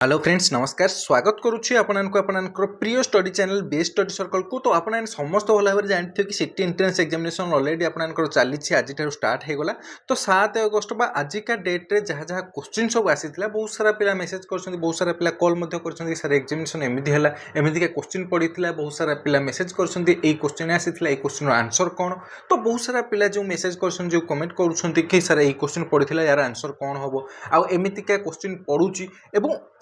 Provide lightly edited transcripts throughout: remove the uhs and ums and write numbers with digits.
Hello friends नमस्कार स्वागत करुच्ची आपणकर प्रिय study channel best study circle को। तो आप समस्त भल भाव जानते कि सिटी एंट्रेंस एग्जामिनेशन ऑलरेडी आपणकर चली आज स्टार्ट हो गला। तो 7 अगस्त बा आजिका डेट्रे जहाँ जहाँ क्वेश्चन सब आसी बहुत सारा पिला मेसेज कर बहुत सारा पिला कॉल कर सर एग्जामिनेशन एमती है एमती क्वेश्चन पड़ी बहुत सारा पिला मेसेज कर क्वेश्चन आसी क्वेश्चन आंसर कौन। तो बहुत सारा पिला जो मेसेज कर जो कमेंट कर सर ये क्वेश्चन पड़ी यार आंसर कौन हम आमतीका क्वेश्चन पड़ूची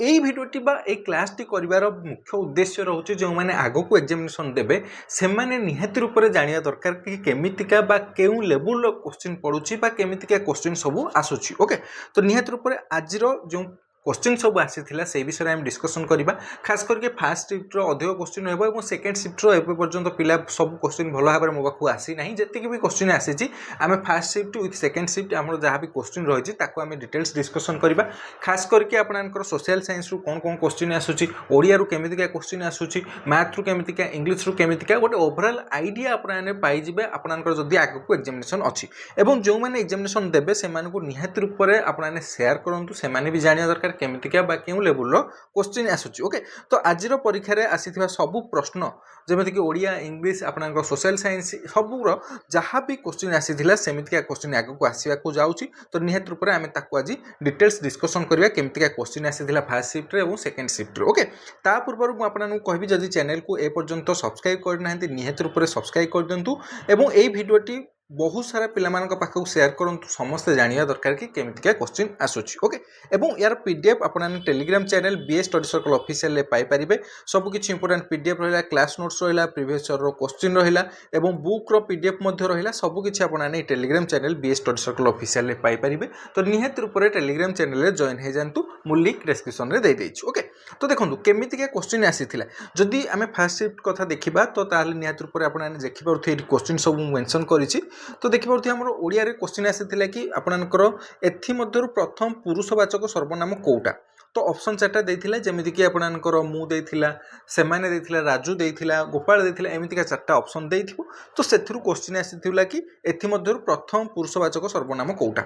এই ভিডিওটি বা এই ক্লাসটি করিবার মুখ্য উদ্দেশ্য রয়েছে যে আগুক এক্সামিনেশন দেবে সেমানে নিহাতি রূপে জাঁয়া দরকার কি কেমিতিকা বা কেউ লেভেলর কোশ্চিন পড়ুছি বা কেমিতিকা কোশ্চিন সবু আসুচি। ওকে, তো নিহাতি রূপে আজির যে क्वेश्चन सब आसी से विषय में डिस्कसन करवा। खास करके फास्ट शिफ्टर अधिक क्वेश्चन हो सेकेंड शिफ्टर एवं पर्यंत पिला सब क्वेश्चन भल भाव में मो पाखु आसी ना जी भी क्वेश्चन आसी आम fast shift with second shift आम जहाँ भी क्वेश्चन रही है डिटेल्स डिस्कसन करवा। खास करके आपंकर सोशल साइंस कौन कौन क्वेश्चन आसूँ ओडिया केमितिका क्वेश्चन आसूँ मैथ रु केमितिका इंग्लिश रु केमितिका गोटे ओवरऑल आइडिया आपने पाइबे आपंकर जदि आगक एग्जामिनेशन अच्छी एवं जो मैंने एग्जामिनेशन देवे से निहाती रूप से आपने शेयर करूँ से भी जाना दरकार केमितिका बा केउ लेवल क्वेश्चन आसूची। ओके, तो आजिर परीक्षा रे आसीथिबा सबु प्रश्न जेमिति कि ओडिया इंग्लिश आपनकर सोशल साइंस सबुर जहाँ भी क्वेश्चन आसीथिला सेमितिका क्वेश्चन आगको आसीबाको जाउची। तो निहात रूप से आम ताकू आज डिटेल्स डिस्कसन करवा केमितिका क्वेश्चन आसीथिला फर्स्ट शिफ्ट रे एवं सेकेंड शिफ्ट रे। ओके, ता पूर्व मु आपनकु कहबी जदि चैनल को ए पर्यंत सब्सक्राइब करनाहांती निहात रूप से सब्सक्राइब कर दियंतु एवं एई भिडियोटी बहुत सारा पिलामानक पाखक शेयर करंतु समस्त जानिया दरकार कि केमितिका क्वेश्चन आसूची। ओके, एवं यार पीडीएफ आपन Telegram channel BS study circle official ले पाई परिबे। सब किछि इंपोर्टेंट पीडीएफ रहिला, क्लास नोट्स रहिला, प्रीवियस ईयर रो क्वेश्चन रहिला एवं बुक रो पीडीएफ मध्ये रहिला। सब किछि आपन Telegram channel BS study circle official ले पाई परिबे। तो निहात रूप से टेलीग्राम चैनल रे जॉइन हे जानतु मु लिंक डिस्क्रिप्शन रे दे देछि। ओके, तो देखंतु केमितिका क्वेश्चन आसीथिला जदि आमे फर्स्ट शिफ्ट कथा देखिबा तो ताले निहात रूप से आपन देखि परथि क्वेश्चन सब मेंशन करिछि। तो देखिए आम ओडिया क्वेश्चन आसाला कि आपणकर एमध्य प्रथम पुरुषवाचक सर्वनाम कौटा। तो ऑप्शन 4टा देथिला जेमिति कि आपणकर मु देथिला, सेमाने देथिला, राजू देथिला, गोपाल देथिला, एमितिका 4टा ऑप्शन देथिबो। तो सेथिरु क्वेश्चन आसीथिला कि एमध्य प्रथम पुरुषवाचक सर्वनाम कौटा।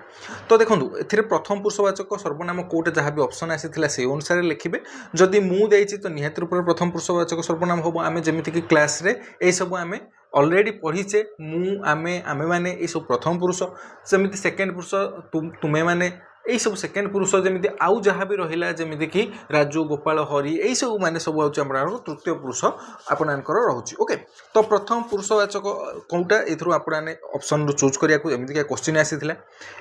तो देखंतु एथिरे प्रथम पुरुषवाचक सर्वनाम कौटा जहाँ भी ऑप्शन आसीथिला से अनुसार लिखिबे। जदि मु देछि तो निहात रूप से प्रथम पुरुषवाचक सर्वनाम होबो। आमे जेमिति कि क्लास रे ए सब आमे ऑलरेडी पढ़ीचे मु आमे आमे माने ये सब प्रथम पुरुष सेमिति सेकेंड पुरुष तुमे माने यही सब सेकेंड पुरुष जमी आउ जहाँ भी रहा जमीती कि राजू, गोपाल, हरि यही सब माने सब हूँ तृतीय पुरुष आपणकर रोचे। ओके, तो प्रथम पुरुषवाचक कौटा ये ऑप्शन चूज करिया क्वेश्चन आसीथिला।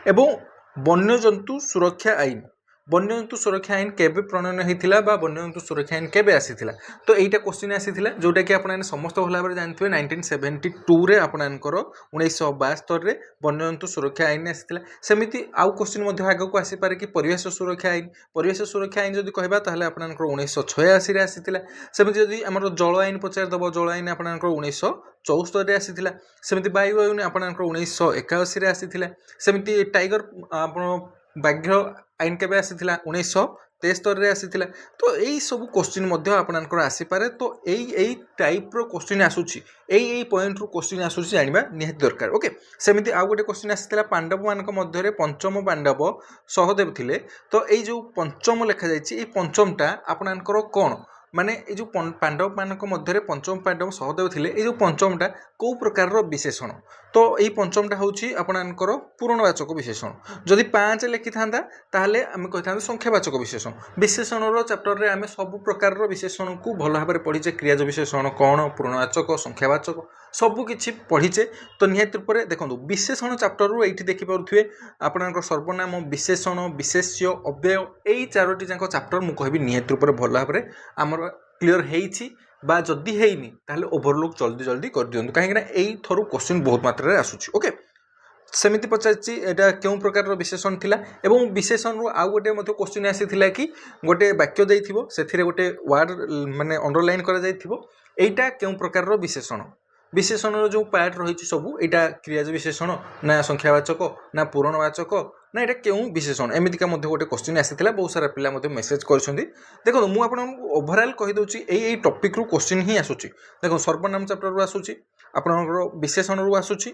एवं वन्यजंतु सुरक्षा आईन वन्यजंतु सुरक्षा आईन केबे प्रणयन होता बा वन्यजंतु सुरक्षा आईन केबे आसीथिला। तो एटा क्वेश्चन आसीथिला जोटा कि आपने समस्त भल भाव जानते 1972 रे आपणकर 1972 रे वन्यजंतु सुरक्षा आईन आसीथिला। सेमिति आउ क्वेश्चन मध्ये आगको आसी पारे कि परिवेश सुरक्षा आईन जदि कहबा ताहले आपणकर 1986 रे आसीथिला। सेमिति जदि हमर जल आईन पचार दबो जल आईन आपणकर 1974 रे आसीथिला। सेमिति वायु आईन आपणकर 1981 रे आसीथिला। सेमिति टाइगर आपण बाघ्य आईन केबे आसीथिला 1973 रे आसीथिला। तो यही सब क्वेश्चन मध्ये आपनकर आसी पारे। तो यही टाइप रो क्वेश्चन आसुची यही पॉइंट रो क्वेश्चन आसुची जानिबा निहात दरकार। ओके, सेमिति आउ गोटे क्वेश्चन आसीथिला पांडव मानक मध्ये पंचम पांडव सहदेव थिले। तो यही जो पंचम लिखा जायछि ए पंचमटा आपनकर कोन माने ये जो पांडव मानक मध्य पंचम पांडव सहदेव थिले ये जो पंचमटा कौ प्रकार विशेषण। तो यही पंचमटा हूँ आपणकर पूर्णवाचक विशेषण। जदि 5 लिखि था ताहले आम कही था संख्यावाचक विशेषण। विशेषण चैप्टर रे आम सब प्रकार विशेषण को भल भाव में पढ़ीचे क्रियाज विशेषण कौन, पूर्णवाचक, संख्यावाचक सबकि पढ़ीचे। तो निहात रूप से देखो विशेषण चैप्टर ये देखिपे आपणकर सर्वनाम, विशेषण, विशेष्य, अव्यय यही 4टी जाक चैप्टर मुझे कहबी निहात रूप से भल भाव में आमर क्लीयर होईछि बा जदि हेइनी ताहले ओवरलुक जल्दी जल्दी कर दियंतु काहेकि ना एई थरु क्वेश्चन बहुत मात्रा रे आसुछि। ओके, सेमिति पचारछि एटा केउ प्रकार रो विशेषण थिला एवं विशेषण रो आउ गोटे मध्ये क्वेश्चन आसीथिला कि गोटे वाक्य देइथिबो सेथिरे गोटे वर्ड माने अंडरलाइन करा जाइथिबो एटा केउ प्रकार रो विशेषण जो पार्ट रही सब यहाँ क्रियाज विशेषण ना संख्यावाचक ना पूरणवाचक ना यहाँ क्यों विशेषण एमतीका गोटे क्वेश्चन आसाला। बहुत सारा पिला मेसेज कर देखो मुझे ओवरऑल कहीदे यही टॉपिक रु क्वेश्चन ही आसूँ। देखो सर्वनाम चैप्टर रु आसूँ, ଆପଣଙ୍କର ବିଶେଷଣରୁ ଆସୁଛି,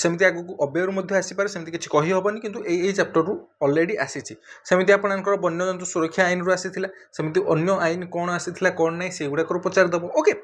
ସେମିତି ଆଗକୁ ଅବ୍ୟୟରୁ ମଧ୍ୟ ଆସିପାରେ, ସେମିତି କିଛି କହିହେବନି, କିନ୍ତୁ ଏଇ ଚାପ୍ଟରରୁ ଅଲରେଡ଼ି ଆସିଛି। ସେମିତି ଆପଣଙ୍କର ବନ୍ୟଜନ୍ତୁ ସୁରକ୍ଷା ଆଇନରୁ ଆସିଥିଲା, ସେମିତି ଅନ୍ୟ ଆଇନ କ'ଣ ଆସିଥିଲା କ'ଣ ନାହିଁ ସେଗୁଡ଼ାକରୁ ପଚାରିଦେବ। ଓକେ,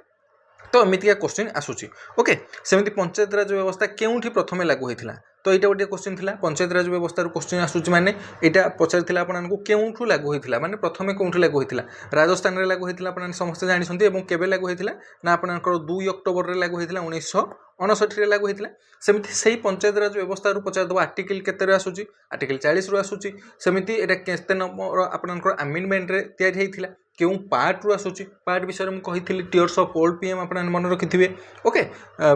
ତ ଏମିତିକା କ୍ୱେଶ୍ଚିନ୍ ଆସୁଛି। ଓକେ, ସେମିତି ପଞ୍ଚାୟତରାଜ ବ୍ୟବସ୍ଥା କେଉଁଠି ପ୍ରଥମେ ଲାଗୁ ହୋଇଥିଲା, ତ ଏଇଟା ଗୋଟିଏ କ୍ୱେଶ୍ଚିନ୍ ଥିଲା। ପଞ୍ଚାୟତରାଜ ବ୍ୟବସ୍ଥାରୁ କ୍ୱେଶ୍ଚିନ୍ ଆସୁଛି ମାନେ ଏଇଟା ପଚାରିଥିଲା ଆପଣଙ୍କୁ କେଉଁଠୁ ଲାଗୁ ହୋଇଥିଲା, ମାନେ ପ୍ରଥମେ କେଉଁଠି ଲାଗୁ ହୋଇଥିଲା। ରାଜସ୍ଥାନରେ ଲାଗୁ ହୋଇଥିଲା, ଆପଣମାନେ ସମସ୍ତେ ଜାଣିଛନ୍ତି। ଏବଂ କେବେ ଲାଗୁ ହୋଇଥିଲା ନା ଆପଣଙ୍କର 2 ଅକ୍ଟୋବରରେ ଲାଗୁ ହୋଇଥିଲା, 1959ରେ ଲାଗୁ ହୋଇଥିଲା। ସେମିତି ସେଇ ପଞ୍ଚାୟତରାଜ ବ୍ୟବସ୍ଥାରୁ ପଚାରିଦେବ ଆର୍ଟିକଲ୍ କେତେରେ ଆସୁଛି, ଆର୍ଟିକଲ୍ 40ରୁ ଆସୁଛି। ସେମିତି ଏଇଟା କେତେ ନମ୍ବର ଆପଣଙ୍କର ଆମେଣ୍ଡମେଣ୍ଟରେ ତିଆରି ହୋଇଥିଲା, କେଉଁ ପାର୍ଟରୁ ଆସୁଛି, ପାର୍ଟ ବିଷୟରେ ମୁଁ କହିଥିଲି ଟିୟର୍ସ ଅଫ୍ ଓଲ୍ଡ ପିଏମ୍ ଆପଣମାନେ ମନେ ରଖିଥିବେ। ଓକେ,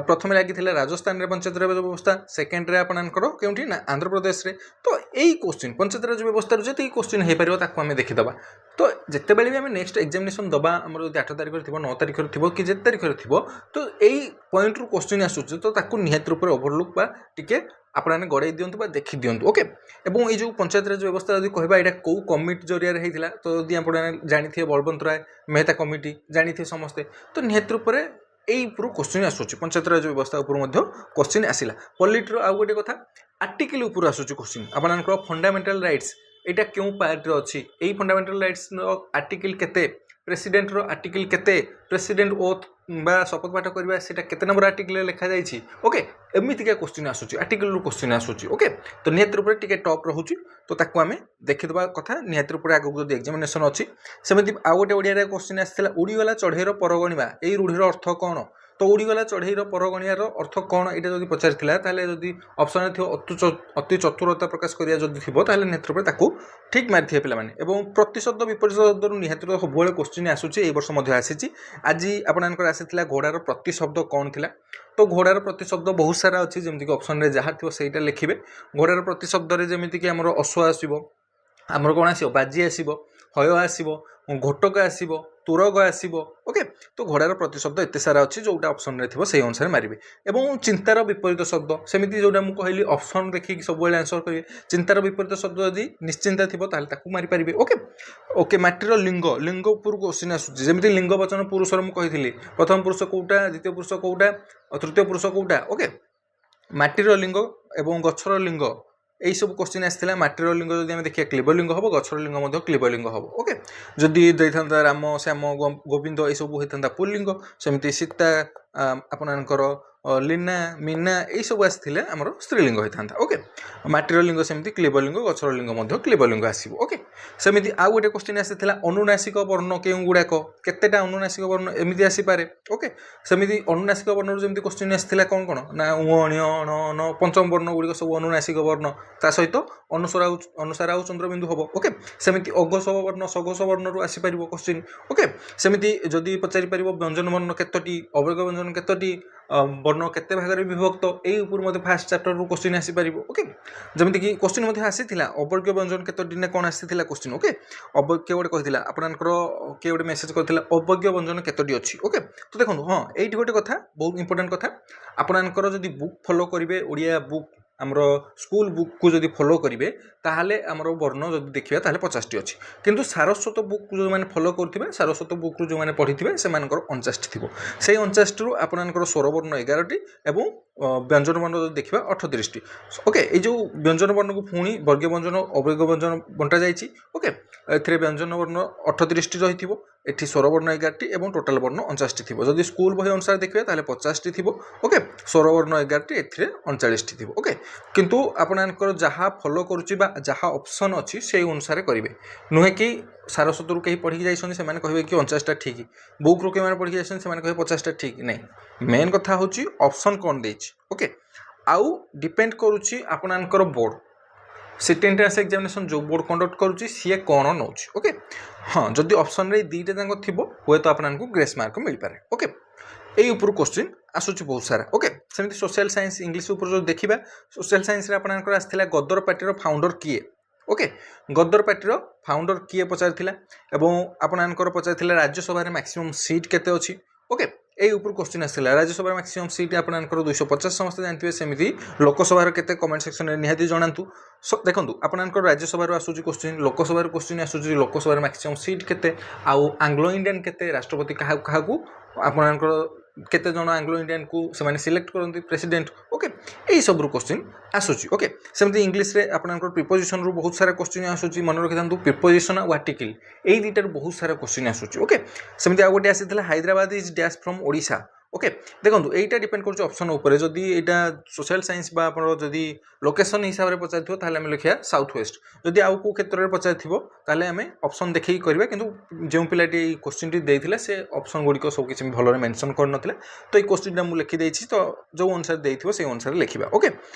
ପ୍ରଥମେ ଲାଗିଥିଲା ରାଜସ୍ଥାନରେ ପଞ୍ଚାୟତରାଜ ବ୍ୟବସ୍ଥା, ସେକେଣ୍ଡରେ ଆପଣଙ୍କର କେଉଁଠି ନା ଆନ୍ଧ୍ରପ୍ରଦେଶରେ। ତ ଏଇ କ୍ୱେଶ୍ଚିନ୍ ପଞ୍ଚାୟତରାଜ ବ୍ୟବସ୍ଥାରୁ ଯେତିକି କ୍ୱେଶ୍ଚିନ୍ ହୋଇପାରିବ ତାକୁ ଆମେ ଦେଖିଦେବା। ତ ଯେତେବେଳେ ବି ଆମେ ନେକ୍ସଟ ଏକ୍ଜାମିନେସନ୍ ଦେବା, ଆମର ଯଦି 8 ତାରିଖରେ ଥିବ, 9 ତାରିଖରେ ଥିବ କି ଯେତେ ତାରିଖରେ ଥିବ, ତ ଏଇ ପଏଣ୍ଟରୁ କ୍ୱେଶ୍ଚିନ୍ ଆସୁଛି, ତ ତାକୁ ନିହାତି ରୂପରେ ଓଭରଲୁକ୍ ବା ଟିକେ ଆପଣମାନେ ଗଡ଼େଇ ଦିଅନ୍ତୁ ବା ଦେଖିଦିଅନ୍ତୁ। ଓକେ, ଏବଂ ଏଇ ଯେଉଁ ପଞ୍ଚାୟତରାଜ ବ୍ୟବସ୍ଥା ଯଦି କହିବା ଏଇଟା କେଉଁ କମିଟି ଜରିଆରେ ହେଇଥିଲା, ତ ଯଦି ଆପଣମାନେ ଜାଣିଥିବେ ବଳବନ୍ତ ରାୟ ମେହତା କମିଟି ଜାଣିଥିବେ ସମସ୍ତେ, ତ ନିହାତି ରୂପରେ ଏଇ ଉପରୁ କ୍ୱେଶ୍ଚିନ୍ ଆସୁଛି। ପଞ୍ଚାୟତରାଜ ବ୍ୟବସ୍ଥା ଉପରୁ ମଧ୍ୟ କ୍ୱେଶ୍ଚିନ୍ ଆସିଲା। ପଲିଟିର ଆଉ ଗୋଟେ କଥା, ଆର୍ଟିକଲ୍ ଉପରୁ ଆସୁଛି କ୍ୱେଶ୍ଚିନ୍। ଆପଣଙ୍କର ଫଣ୍ଡାମେଣ୍ଟାଲ ରାଇଟ୍ସ ଏଇଟା କେଉଁ ପାର୍ଟରେ ଅଛି, ଏଇ ଫଣ୍ଡାମେଣ୍ଟାଲ ରାଇଟ୍ସର ଆର୍ଟିକଲ୍ କେତେ, ପ୍ରେସିଡେଣ୍ଟର ଆର୍ଟିକଲ୍ କେତେ, ପ୍ରେସିଡେଣ୍ଟ ଓଥ୍ ବା ଶପଥ ପାଠ କରିବା ସେଇଟା କେତେ ନମ୍ବର ଆର୍ଟିକଲ୍ରେ ଲେଖାଯାଇଛି। ଓକେ, ଏମିତିକା କ୍ୱେଶ୍ଚିନ୍ ଆସୁଛି, ଆର୍ଟିକଲ୍ରୁ କ୍ୱେଶ୍ଚିନ୍ ଆସୁଛି। ଓକେ, ତ ନିହାତି ରୂପରେ ଟିକେ ଟପ୍ ରହୁଛି, ତ ତାକୁ ଆମେ ଦେଖିଦେବା କଥା ନିହାତି ରୂପରେ ଆଗକୁ ଯଦି ଏକ୍ଜାମିନେସନ୍ ଅଛି। ସେମିତି ଆଉ ଗୋଟେ ଓଡ଼ିଆରେ କ୍ୱେଶ୍ଚିନ୍ ଆସିଥିଲା, ଉଡ଼ିଗଲା ଚଢ଼େଇର ପରଗଣିବା, ଏଇ ରୂଢ଼ିର ଅର୍ଥ କ'ଣ। ତ ଉଡ଼ିଗଲା ଚଢ଼େଇର ପରଗଣିବାର ଅର୍ଥ କ'ଣ ଏଇଟା ଯଦି ପଚାରିଥିଲା, ତାହେଲେ ଯଦି ଅପସନ୍ରେ ଥିବ ଅତି ଚତୁରତା ପ୍ରକାଶ କରିବା ଯଦି ଥିବ, ତାହେଲେ ନିହାତି ରୂପରେ ତାକୁ ଠିକ୍ ମାରିଥିବେ ପିଲାମାନେ। ଏବଂ ପ୍ରତିଶବ୍ଦ ବିପରୀତଶବ୍ଦରୁ ନିହାତି ରୂପରେ ସବୁବେଳେ କ୍ୱେଶ୍ଚିନ୍ ଆସୁଛି, ଏଇ ବର୍ଷ ମଧ୍ୟ ଆସିଛି। ଆଜି ଆପଣଙ୍କର ଆସିଥିଲା ଘୋଡ଼ାର ପ୍ରତିଶବ୍ଦ କ'ଣ ଥିଲା। ତ ଘୋଡ଼ାର ପ୍ରତିଶବ୍ଦ ବହୁତ ସାରା ଅଛି, ଯେମିତିକି ଅପସନ୍ରେ ଯାହା ଥିବ ସେଇଟା ଲେଖିବେ। ଘୋଡ଼ାର ପ୍ରତିଶବ୍ଦରେ ଯେମିତିକି ଆମର ଅଶ୍ୱ ଆସିବ, ଆମର କ'ଣ ଆସିବ, ବାଜି ଆସିବ, ହୟ ଆସିବ, ଘୋଟକ ଆସିବ, ତୁରଗ ଆସିବ। ଓକେ, ତ ଘୋଡ଼ାର ପ୍ରତିଶବ୍ଦ ଏତେ ସାରା ଅଛି, ଯେଉଁଟା ଅପସନ୍ରେ ଥିବ ସେଇ ଅନୁସାରେ ମାରିବେ। ଏବଂ ଚିନ୍ତାର ବିପରୀତ ଶବ୍ଦ, ସେମିତି ଯେଉଁଟା ମୁଁ କହିଲି ଅପସନ୍ ଦେଖିକି ସବୁବେଳେ ଆନ୍ସର୍ କରିବେ। ଚିନ୍ତାର ବିପରୀତ ଶବ୍ଦ ଯଦି ନିଶ୍ଚିନ୍ତା ଥିବ ତାହେଲେ ତାକୁ ମାରିପାରିବେ। ଓକେ, ଓକେ, ମାଟିର ଲିଙ୍ଗ, ଲିଙ୍ଗ ଉପରୁ କ୍ୱେଶ୍ଚିନ୍ ଆସୁଛି। ଯେମିତି ଲିଙ୍ଗ ବଚନ ପୁରୁଷର ମୁଁ କହିଥିଲି, ପ୍ରଥମ ପୁରୁଷ କେଉଁଟା, ଦ୍ୱିତୀୟ ପୁରୁଷ କେଉଁଟା, ତୃତୀୟ ପୁରୁଷ କେଉଁଟା। ଓକେ, ମାଟିର ଲିଙ୍ଗ ଏବଂ ଗଛର ଲିଙ୍ଗ এইসব কোশ্চিন আসছিলা। মাটির লিঙ্গ যদি আমি দেখি ক্লীবলিঙ্গ হব, গছর লিঙ্গ মধ্যে ক্লীবলিঙ্গ হব। ওকে, যদি ଦେଇଥାନ୍ତା রাম শ্যাম গোবিন্দ এইসবু হইଥାନ୍ତା পুল্লিঙ্গ, সেମିତି সীতা আপনার লীনা মিনা এইসবু আসলে আমার স্ত্রীলিঙ্গ হইଥାନ୍ତା। ওকে, মাটির লিঙ্গ সেମିତି ক্লীবলিঙ্গ, গছর লিঙ্গ মধ্যে ক্লীবলিঙ্গ আসব। ওকে, সেମିତି ଆଉ ଗୋଟେ কোশ্চিন আসিଥିଲା অনুনাসিক বর্ণ কেউ গুড়াক, কেতেটা অনুনাসিক বর্ণ এমিতি আসিপারে। ওকে, সেମିତି অনুনাসিক বর্ণর যেମିତି কোশ্চিন আসিଥିଲା কোন কোন না উ ণ ণ ন পঞ্চম বর্ণ গুড়িক সব অনুনাসিক বর্ণ, তা সহিত অনুসার আউ চন্দ্রবিন্দু হব। ওকে, সেମିତି অঘোষব বর্ণ সঘোষ বর্ণରୁ আসিপারিব কোশ্চিন। ওকে, সেମିତି যদি পচারি পারিব ব্যঞ্জন বর্ণ কেতোটি, অবর্গ ব্যঞ্জন কেতোটি, বর্ণ কেতে ভাগরে বিভক্ত, এই উপর মধ্যে ফার্স্ট চ্যাপ্টরରୁ কোশ্চিন আসিপারিব। ওকে, যেମିତିକି কোশ্চিନ୍ ମଧ୍ୟ ଆସିଥିଲା ଅବର୍ଗ ବ୍ୟଞ୍ଜନ କେତୋଟି ନା କ'ଣ ଆସିଥିଲା କୋଶ୍ଚିନ୍। ଓକେ, କିଏ ଗୋଟେ କହିଥିଲା ଆପଣଙ୍କର, କିଏ ଗୋଟେ ମେସେଜ୍ କରିଥିଲା ଅବର୍ଗ ବ୍ୟଞ୍ଜନ କେତୋଟି ଅଛି। ଓକେ, ତ ଦେଖନ୍ତୁ, ହଁ ଏଇଠି ଗୋଟେ କଥା ବହୁତ ଇମ୍ପୋର୍ଟାଣ୍ଟ କଥା, ଆପଣଙ୍କର ଯଦି ବୁକ୍ ଫଲୋ କରିବେ, ଓଡ଼ିଆ ବୁକ୍ ଆମର ସ୍କୁଲ ବୁକ୍କୁ ଯଦି ଫଲୋ କରିବେ, ତାହେଲେ ଆମର ବର୍ଣ୍ଣ ଯଦି ଦେଖିବା ତାହେଲେ 50ଟି ଅଛି। କିନ୍ତୁ ସାରସ୍ୱତ ବୁକ୍ ଯେଉଁମାନେ ଫଲୋ କରୁଥିବେ, ସାରସ୍ୱତ ବୁକ୍ରୁ ଯେଉଁମାନେ ପଢ଼ିଥିବେ ସେମାନଙ୍କର 49ଟି ଥିବ। ସେଇ 49ଟିରୁ ଆପଣଙ୍କର ସ୍ୱରବର୍ଣ୍ଣ 11ଟି ଏବଂ ବ୍ୟଞ୍ଜନ ବର୍ଣ୍ଣ ଯଦି ଦେଖିବା 38ଟି। ଓକେ, এই ଯେଉଁ ବ୍ୟଞ୍ଜନ ବର୍ଣ୍ଣକୁ ପୁଣି ବର୍ଗୀୟ ବ୍ୟଞ୍ଜନ ଅବର୍ଗ ବ୍ୟଞ୍ଜନ ବଣ୍ଟା ଯାଇଛି। ଓକେ, ଏଥିରେ ବ୍ୟଞ୍ଜନ ବର୍ଣ୍ଣ 38ଟି ରହିଥିବ, ଏଠି ସ୍ୱରବର୍ଣ୍ଣ 11ଟି ଏବଂ ଟୋଟାଲ ବର୍ଣ୍ଣ 49ଟି ଥିବ। ଯଦି ସ୍କୁଲ ବହି ଅନୁସାରେ ଦେଖିବେ ତାହେଲେ 50ଟି ଥିବ। ଓକେ, ସ୍ୱରବର୍ଣ୍ଣ 11ଟି, ଏଥିରେ 39ଟି ଥିବ। ଓକେ, କିନ୍ତୁ ଆପଣଙ୍କର ଯାହା ଫଲୋ କରୁଛି ବା ଯାହା ଅପସନ୍ ଅଛି ସେଇ ଅନୁସାରେ କରିବେ। ନୁହେଁ କି ସାରସ୍ୱତରୁ କେହି ପଢ଼ିକି ଯାଇଛନ୍ତି ସେମାନେ କହିବେ କି 49ଟା ଠିକ୍, ବୁକ୍ରୁ କେଉଁମାନେ ପଢ଼ିକି ଯାଇଛନ୍ତି ସେମାନେ କହିବେ 50ଟା ଠିକ୍। ନାହିଁ, ମେନ୍ କଥା ହେଉଛି ଅପସନ୍ କ'ଣ ଦେଇଛି। ଓକେ, ଆଉ ଡିପେଣ୍ଡ କରୁଛି ଆପଣଙ୍କର ବୋର୍ଡ଼, ସିଟି ଏଣ୍ଟ୍ରାନ୍ସ ଏକ୍ଜାମିନେସନ୍ ଯେଉଁ ବୋର୍ଡ଼ କଣ୍ଡକ୍ଟ କରୁଛି ସିଏ କ'ଣ ନେଉଛି। ଓକେ, ହଁ ଯଦି ଅପସନ୍ରେ ଦୁଇଟା ଯାକ ଥିବ ହୁଏତ ଆପଣଙ୍କୁ ଗ୍ରେସ୍ ମାର୍କ ମିଳିପାରେ। ଓକେ, এই উপর কোশ্চিন আসুଛି ବହୁତ ସାରା। ଓକେ, ସେମିତି ସୋସିଆଲ ସାଇନ୍ସ ଇଂଲିଶ ଉପରୁ ଯଦି ଦେଖିବା, ସୋସିଆଲ ସାଇନ୍ସରେ ଆପଣଙ୍କର ଆସିଥିଲା ଗଦର ପାର୍ଟିର ଫାଉଣ୍ଡର କିଏ। ଓକେ, ଗଦର ପାର୍ଟିର ଫାଉଣ୍ଡର କିଏ ପଚାରିଥିଲା ଏବଂ ଆପଣଙ୍କର ପଚାରିଥିଲା ରାଜ୍ୟସଭାରେ ମ୍ୟାକ୍ସିମମ୍ ସିଟ୍ କେତେ ଅଛି। ଓକେ, এই উপর কোশ্চিন আসছিলা। রাজ্যসভার ম্যাক্সিমম সিট আপনার 250 সমস্তে জানিথিবে, সেমিতি লোকসভার কেতে কমেন্ট সেকশনে নিহাতি জনাতু। দেখুন আপনার রাজ্যসভার আসুচি কোশ্চিন, লোকসভার কোশ্চিন আসুচি লোকসভার ম্যাক্সিমম সিট কেতে, আউ আংলো ইন্ডিয়ান কেতে, রাষ্ট্রপতি কাহু আপনার केते जन आंग्लो इंडियन को से सिलेक्ट करते प्रेसिडेंट ओके यही सब क्वेश्चन आसूची ओके सेमती इंग्लीश रे आपनकर प्रिपोजिशन रु बहुत सारा क्वेश्चन आसूची मन रखि थांतु प्रिपोजिशन और आर्टिकल एई दुइटार बहुत सारा क्वेश्चन आसूची ओके सेमती आ गोटे आसीथिला Hyderabad is dash from Odisha okay देखो यहाँ डिपेंड कर ऑप्शन उपर जदि यहाँ सोशल साइंस जदि लोकेशन हिसाब से पचार ताहले आम लिखा साउथ वेस्ट जदि आउ को क्षेत्र में पचार ताहले आम ऑप्शन देखिए करवा किंतु जो पिलाटी क्वेश्चन टी देइथिला से ऑप्शन गुड़िक सब किसी भलरे मेंशन करन तो ये क्वेश्चन मुझे लिखिदे तो जो अनुसार देइथिबो से अनुसार लिखा ओके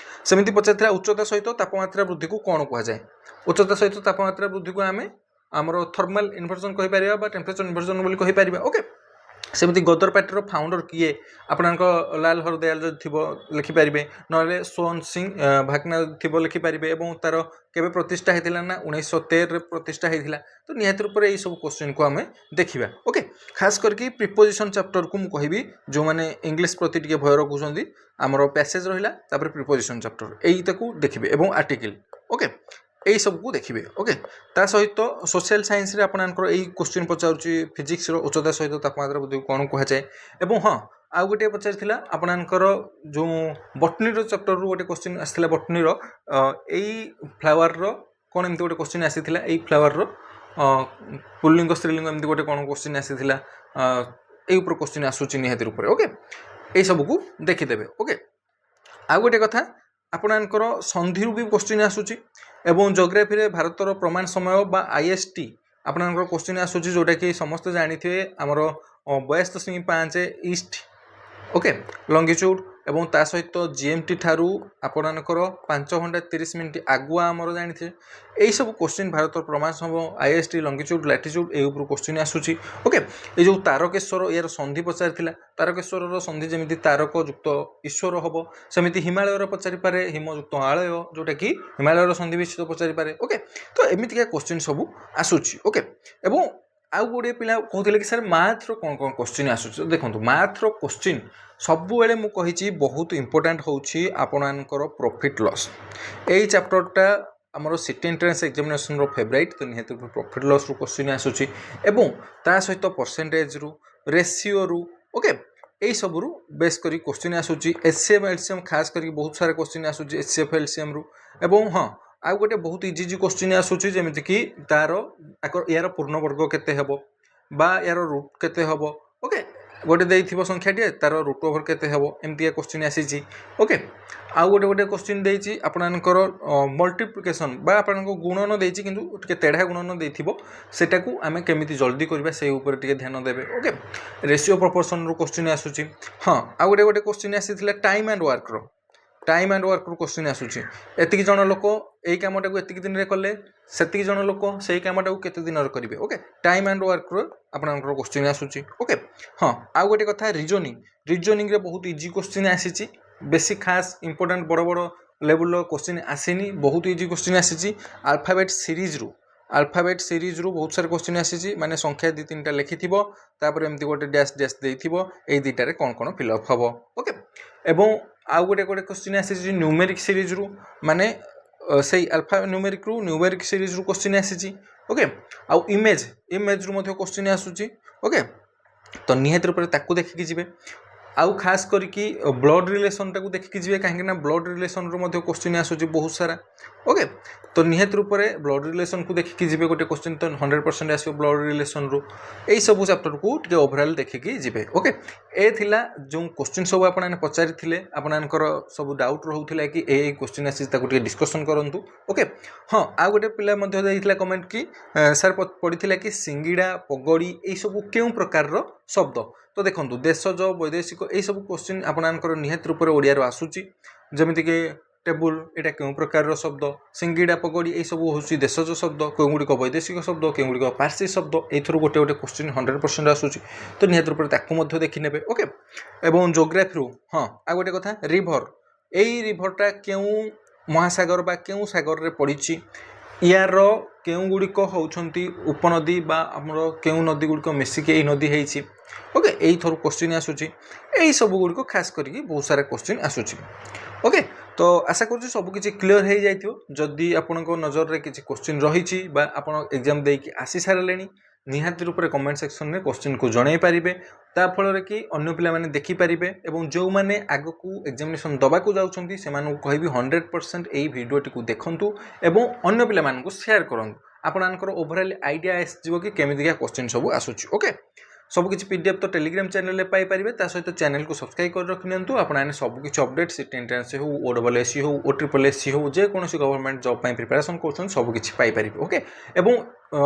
सेमती पचार उच्चता सहित तापमात्रा वृद्धि को कौन कहुए उच्चता सहित तापमात्रा वृद्धि को आम आमर थर्माल इन्वर्जन कहीपर टेम्परेचर इन्वर्जन बोली कहीपर ओके सेमती गदर पार्टी फाउंडर किए आपणाक लाल हरदयाल जब थी लिखिपारे ना सोहन सिंह भागना थी लिखिपारे और तार केवे प्रतिष्ठा होता ना 1913 प्रतिष्ठा होता तो निहत रूप से सब क्वेश्चन को आम देखा ओके खास करके प्रिपोजिशन चैप्टर को मुझे कहि जो मैंने इंग्लीश प्रति टे भय रखुंट आमर पैसेज रहा प्रिपोजिशन चैप्टर यही देखिए और आर्टिकल ओके यही सब को देखिए ओके ता सहित सोशल साइंस रे आपनकर यही क्वेश्चन पचारुची फिजिक्स रो उच्चता सहित तापमात्रा वृद्धि कौन कहुए और हाँ आउ गोटे पचार आपनकर जो बटनी रो चैप्टर रु गोटे क्वेश्चन आसाला बटनी रो यही फ्लावर रो कौन एमती गोटे क्वेश्चन आसाला यही फ्लावर रो पुल्लिंग स्त्रीलिंग एमती गोटे कौन क्वेश्चन आसाला यही ऊपर क्वेश्चन आसूची निहाती रूप से ओके यही सब को देखिदेवे ओके आउ गोटे कथा आपनकर संधि भी क्वेश्चन आसूची एवं जोग्राफी रे भारतर प्रमाण समय बा आईएसटी आपनकर क्वेश्चन आसूची जोटा कि समस्त जानिथिबे हमर 82.5 ईस्ट ओके लंगिट्यूड एवं ता सहित जीएमटी ठारू आपनकर 5 घंटा 30 मिनिट आगुआ आमर जानी यही सब क्वेश्चन भारत प्रमाण समय आईएसटी लंगिट्यूड लैटिट्यूड ए ऊपर क्वेश्चन आसूची ओके ये जो तारकेश्वर यार संधि पचार तारकेश्वर संधि जमी तारक युक्त ईश्वर हम सेमती हिमालय पचारि पारे हिमयुक्त आलय जोटा कि हिमालय संधि विच्छेद पचारि पारे ओके तो एमती क्वेश्चन सब आसूची ओके एवं आउ गोटे पिला कहते कि सर मैथ रो कौन कौन क्वेश्चन आसूची देखो मैथ रो क्वेश्चन सबुबले मु कही बहुत इंपोर्टाट होची आपनकर प्रॉफिट लॉस यही चैप्टरटा आमर सिटी एंट्रेंस एग्जामिनेशन रो फेवरेट तो निहत प्रॉफिट लॉस रो क्वेश्चन आसूची एवं ता सहित परसेंटेज रु रेशियो रु ओके यही सब बेस करी क्वेश्चन आसूची एचसीएफ एलसीएम खास करके बहुत सारा क्वेश्चन आसूची एचसीएफ एलसीएम रु एवं हाँ आउ गोटे बहुत इजी इजी क्वेश्चन आसूची जेमिति कि तार यार पूर्ण वर्ग केते हेबो बा यार रूट केते हेबो ओके गोटे देइथिबो संख्याटी तार रूट ओवर केते हेबो एमती क्वेश्चन आसीची ओके आउ गोटे गोटे क्वेश्चन देइची आपनकर मल्टीप्लिकेशन बा आपनको गुणन देइची किंतु टिके तेढ़ा गुणन देइथिबो सेटा को आमे केमिति जल्दी करबा से ऊपर टिके ध्यान देबे ओके रेशियो प्रोपोर्शन रो क्वेश्चन आसूची हां आउ गोटे गोटे क्वेश्चन आसीथिला टाइम एंड वर्क रो टाइम एंड वर्क क्वेश्चन आसूची एतिक जन लोक यही कामटा को एतिक दिन रे कले सेतिक जन लोक सेही कामटा को केते दिन रे करिवे ओके टाइम एंड वर्क रो आपनकर क्वेश्चन आसूची ओके हां आउ गोटे कथा रीजनिंग रे बहुत इजी क्वेश्चन आसीची बेसी खास इंपोर्टेंट बड़ बड़ लेवल रो क्वेश्चन आसीनी बहुत इजी क्वेश्चन आसीची अल्फाबेट सीरीज रु बहुत सारे क्वेश्चन आसीची माने संख्या 2-3टा लिखिथिबो तापर एमती गोटे डैश डैश देइथिबो एई दुइटारे कोन कोन फिल अप हबो ओके एवं आउ गोटे गोटे क्वेश्चन आसीची न्यूमेरिक सीरीज रु माने से अल्फा न्यूमेरिक रु न्यूमेरिक सीरीज रु क्वेश्चन आसीची ओके आउ इमेज रु मध्ये क्वेश्चन आसूची ओके तो निहत रूप से ताकू देखिकी जिवे आउ खास करके ब्लड रिलेशन टाक देखिकी जी कहीं ब्लड रिलेशन रू क्वेश्चन आसूँ बहुत सारा ओके तो निहत रूप से ब्लड रिलेशन को देखिकी जी गोटे क्वेश्चन तो 100% आसो ब्लड रिलेशन रू यही सब चैप्टर को टे ओभरऑल देखिकी जी ओके ए थिला जो क्वेश्चन सब आपने पचारि आपनकर सब डाउट रोला कि ए क्वेश्चन आसी डिस्कसन करूँ ओके हाँ आउ गोटे पिला कमेंट कि सर पड़ी कि सिंगिड़ा पगड़ी यही सब क्यों प्रकार शब्द तो देखो देशज वैदेशिक यही सब क्वेश्चन आपनकर निहत रूप से ओडिया आसूची जमीक टेबुल यहाँ क्यों प्रकार शब्द सिंगिड़ा पगड़ी यही सब हूँ देशज शब्द क्यों गुड़िक वैदेशिक शब्द क्यों गुड़िक पार्सी शब्द एथर गोटे गोटे क्वेश्चन 100% आसूची तो निहत रूप से देखी ने ओके एवं जोग्राफी हाँ आ गोटे कथा रिभर यही रिभरटा क्यों महासागर बा क्यों सागर रे पड़ी यार क्यों गुड़िक होती उपनदी बा आमर क्यों नदी गुड़िक मिसिक यही नदी होती ओके यही थर क्वेश्चन आसूची यही सब गुड़िक खास करके बहुत सारा क्वेश्चन आसूची ओके तो आशा करुँ सबकि क्लीयर हो जाइए जदि आपण नजर में किसी क्वेश्चन रही आप एग्जाम देकी आसी सारे निहाती रूप से कमेंट सेक्शन में क्वेश्चन को जन पारे ता फल कि अन्य पिला देखिपारे और जो मैंने आग को एग्जामिनेशन दबा को जाऊँच से कहबी 100% यही भिडटी को देखूँ और अन्य पिला शेयर करूँ आपंकर ओभरऑल आइडिया आसो कि केमितिका क्वेश्चन सब आसूँ ओके सबकि पीडीएफ तो टेलीग्राम चैनल में पाइपर सहित चैनल को सब्सक्राइब कर रखिंतु आपने सबकि अपडेट सीट एंट्रेंस हो OSSC हो OSSC हो जेकोसी गवर्नमेंट जॉब प्रिपरेशन कर सबकि पाइपर ओके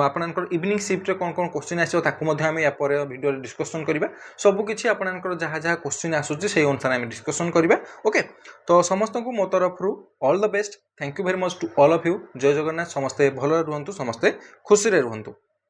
आपंकर इवनिंग शिफ्ट कौन कौन क्वेश्चन आसो आम यापर वीडियो डिस्कसन करवा सबकि आपंकर जहाँ जहाँ क्वेश्चन आसूँ से अनुसार आम डिस्कसन करवा ओके तो समस्त को मो तरफ all the best thank you very much to all of you जय जगन्नाथ समस्ते भल रुहतु समस्ते खुशी रुहतु।